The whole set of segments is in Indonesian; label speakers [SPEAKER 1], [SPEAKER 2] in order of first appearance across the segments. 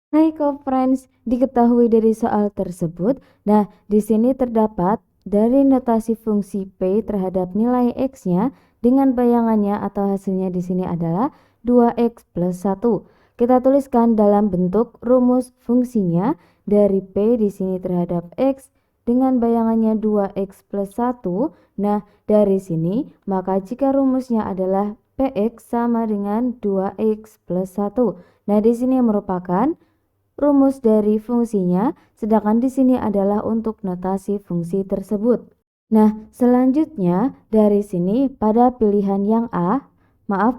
[SPEAKER 1] Hai co-friends, diketahui dari soal tersebut. Nah, di sini terdapat dari notasi fungsi P terhadap nilai X-nya dengan bayangannya atau hasilnya di sini adalah 2X plus 1. Kita tuliskan dalam bentuk rumus fungsinya dari P di sini terhadap X dengan bayangannya 2X plus 1. Nah, dari sini maka jika rumusnya adalah Px sama dengan 2X plus 1. Nah, di sini merupakan rumus dari fungsinya, sedangkan di sini adalah untuk notasi fungsi tersebut. Nah, selanjutnya dari sini pada pilihan yang A,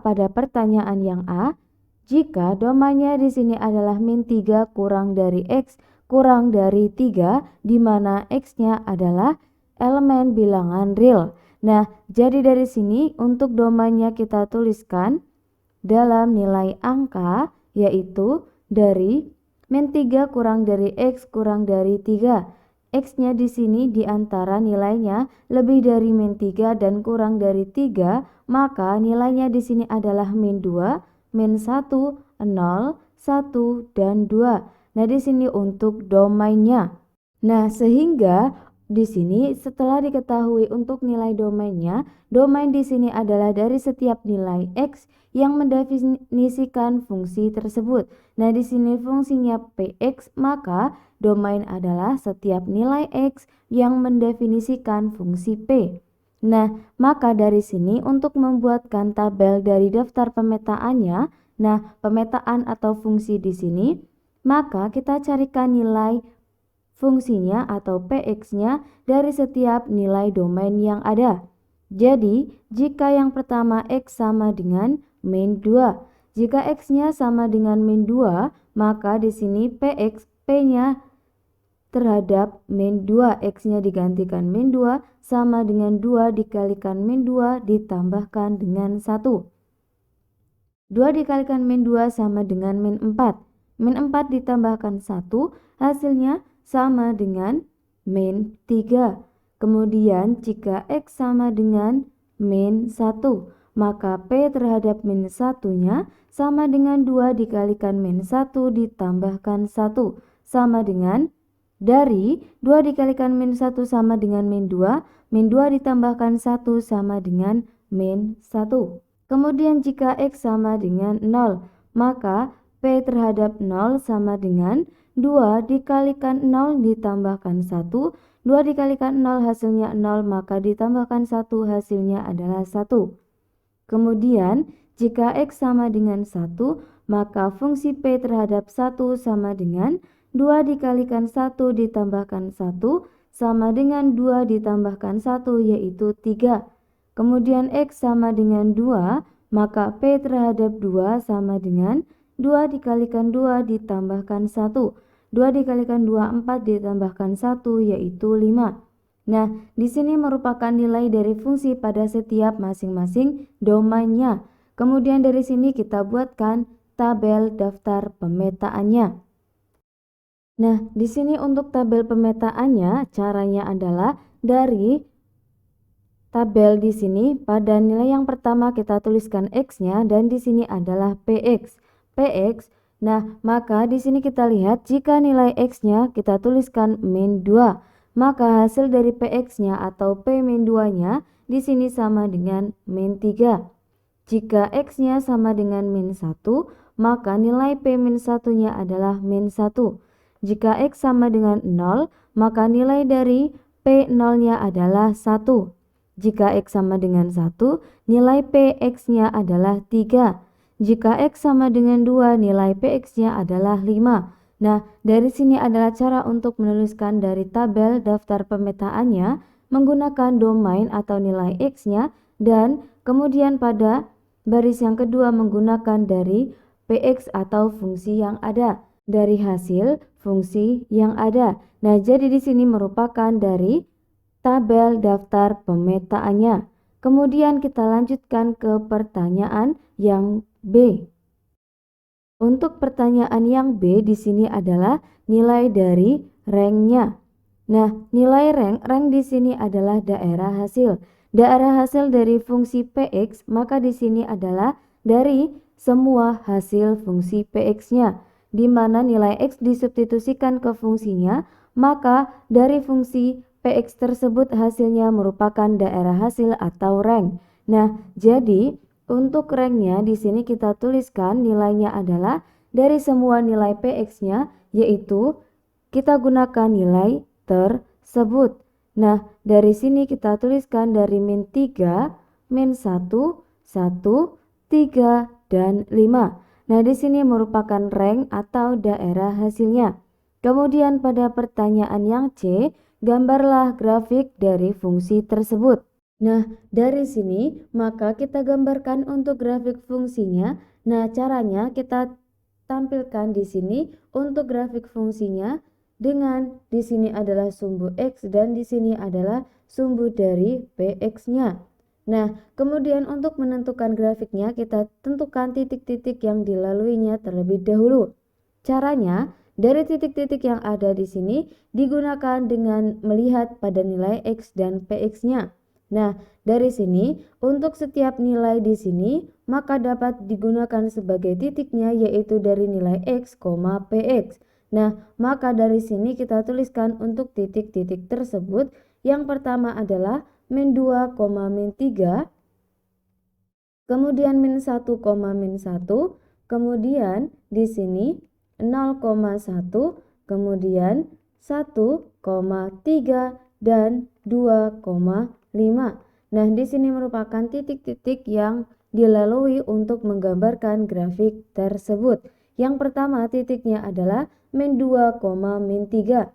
[SPEAKER 1] pada pertanyaan yang A, jika domainnya di sini adalah min 3 kurang dari X kurang dari 3, di mana X-nya adalah elemen bilangan real. Nah, jadi dari sini untuk domainnya kita tuliskan dalam nilai angka, yaitu dari min 3 kurang dari X kurang dari 3. X-nya di sini di antara nilainya lebih dari min 3 dan kurang dari 3, maka nilainya di sini adalah min 2, min 1, 0, 1, dan 2. Nah, di sini untuk domainnya. Nah, sehingga di sini setelah diketahui untuk nilai domainnya, domain di sini adalah dari setiap nilai X yang mendefinisikan fungsi tersebut. Nah, di sini fungsinya Px, maka domain adalah setiap nilai X yang mendefinisikan fungsi P. Nah, maka dari sini untuk membuatkan tabel dari daftar pemetaannya, nah pemetaan atau fungsi di sini, maka kita carikan nilai fungsinya atau Px-nya dari setiap nilai domain yang ada. Jadi, jika yang pertama X sama dengan min 2. Jika X-nya sama dengan min 2, maka di sini Px, P-nya terhadap min 2, X-nya digantikan min 2 sama dengan 2 dikalikan min 2 ditambahkan dengan 1. 2 dikalikan min 2 sama dengan min 4. Min 4 ditambahkan 1, hasilnya sama dengan min 3. Kemudian jika X sama dengan min 1, maka P terhadap min 1-nya sama dengan 2 dikalikan min 1 ditambahkan 1, sama dengan dari 2 dikalikan min 1 sama dengan min 2, min 2 ditambahkan 1 sama dengan min 1. Kemudian jika X sama dengan 0, maka P terhadap 0 sama dengan 2 dikalikan 0 ditambahkan 1. 2 dikalikan 0 hasilnya 0, maka ditambahkan 1 hasilnya adalah 1. Kemudian jika X sama dengan 1, maka fungsi P terhadap 1 sama dengan 2 dikalikan 1 ditambahkan 1 sama dengan 2 ditambahkan 1, yaitu 3. Kemudian X sama dengan 2, maka P terhadap 2 sama dengan 2 dikalikan 2 ditambahkan 1. 2 dikalikan 2, 4 ditambahkan 1, yaitu 5. Nah, di sini merupakan nilai dari fungsi pada setiap masing-masing domainnya. Kemudian dari sini kita buatkan tabel daftar pemetaannya. Nah, di sini untuk tabel pemetaannya, caranya adalah dari tabel di sini pada nilai yang pertama kita tuliskan X-nya dan di sini adalah Px. Px. Nah, maka di sini kita lihat jika nilai X-nya kita tuliskan min 2, maka hasil dari Px-nya atau P min 2-nya di sini sama dengan min 3. Jika X-nya sama dengan min 1, maka nilai P min 1-nya adalah min 1. Jika X sama dengan 0, maka nilai dari P 0-nya adalah 1. Jika X sama dengan 1, nilai Px-nya adalah 3. Jika X sama dengan 2, nilai Px-nya adalah 5. Nah, dari sini adalah cara untuk menuliskan dari tabel daftar pemetaannya menggunakan domain atau nilai X-nya dan kemudian pada baris yang kedua menggunakan dari Px atau fungsi yang ada, dari hasil fungsi yang ada. Nah, jadi di sini merupakan dari tabel daftar pemetaannya. Kemudian kita lanjutkan ke pertanyaan yang B. Untuk pertanyaan yang B di sini adalah nilai dari ranknya. Nah, nilai rank di sini adalah daerah hasil. Daerah hasil dari fungsi Px, maka di sini adalah dari semua hasil fungsi Px-nya. di mana nilai X disubstitusikan ke fungsinya, maka dari fungsi Px tersebut hasilnya merupakan daerah hasil atau rank. Nah, jadi untuk ranknya di sini kita tuliskan nilainya adalah dari semua nilai Px-nya, yaitu kita gunakan nilai tersebut. Nah, dari sini kita tuliskan dari min 3, min 1, 1, 3, dan 5. Nah, di sini merupakan rank atau daerah hasilnya. Kemudian pada pertanyaan yang C, gambarlah grafik dari fungsi tersebut. Nah, dari sini maka kita gambarkan untuk grafik fungsinya. Nah, caranya kita tampilkan di sini untuk grafik fungsinya dengan di sini adalah sumbu X dan di sini adalah sumbu dari Px-nya. Nah, kemudian untuk menentukan grafiknya kita tentukan titik-titik yang dilaluinya terlebih dahulu. Caranya, dari titik-titik yang ada di sini digunakan dengan melihat pada nilai X dan Px-nya. Nah, dari sini untuk setiap nilai di sini maka dapat digunakan sebagai titiknya yaitu dari nilai X, Px. Nah, maka dari sini kita tuliskan untuk titik-titik tersebut. Yang pertama adalah min 2, min 3, kemudian min 1, min 1, kemudian di sini 0,1, kemudian 1,3 dan 2,5. Nah, di sini merupakan titik-titik yang dilalui untuk menggambarkan grafik tersebut. Yang pertama titiknya adalah min 2, min 3.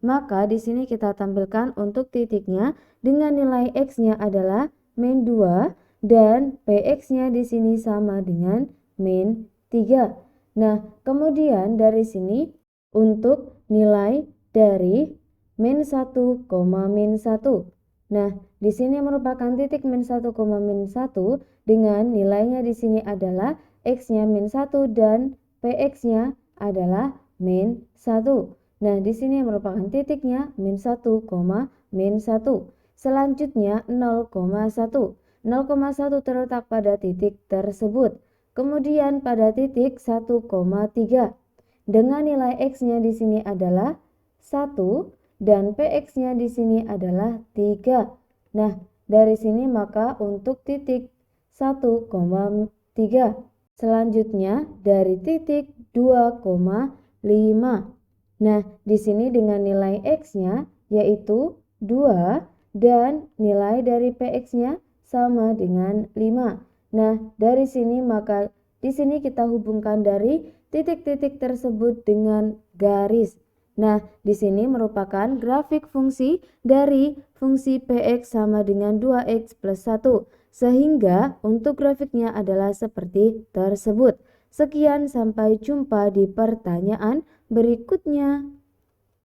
[SPEAKER 1] Maka di sini kita tampilkan untuk titiknya dengan nilai X-nya adalah min 2 dan Px-nya di sini sama dengan min 3. Nah, kemudian dari sini untuk nilai dari min 1, min 1. Nah, di sini merupakan titik min 1, min 1 dengan nilainya di sini adalah X-nya min 1 dan Px-nya adalah min 1. Nah, di sini merupakan titiknya min 1, min 1. Selanjutnya 0,1. 0,1 terletak pada titik tersebut. Kemudian pada titik 1,3 dengan nilai X-nya di sini adalah 1 dan Px-nya di sini adalah 3. Nah, dari sini maka untuk titik 1,3. Selanjutnya dari titik 2,5. Nah, di sini dengan nilai X-nya yaitu 2 dan nilai dari Px-nya sama dengan 5. Nah, dari sini maka di sini kita hubungkan dari titik-titik tersebut dengan garis. Nah, di sini merupakan grafik fungsi dari fungsi Px sama dengan 2x plus 1. Sehingga untuk grafiknya adalah seperti tersebut. Sekian, sampai jumpa di pertanyaan berikutnya.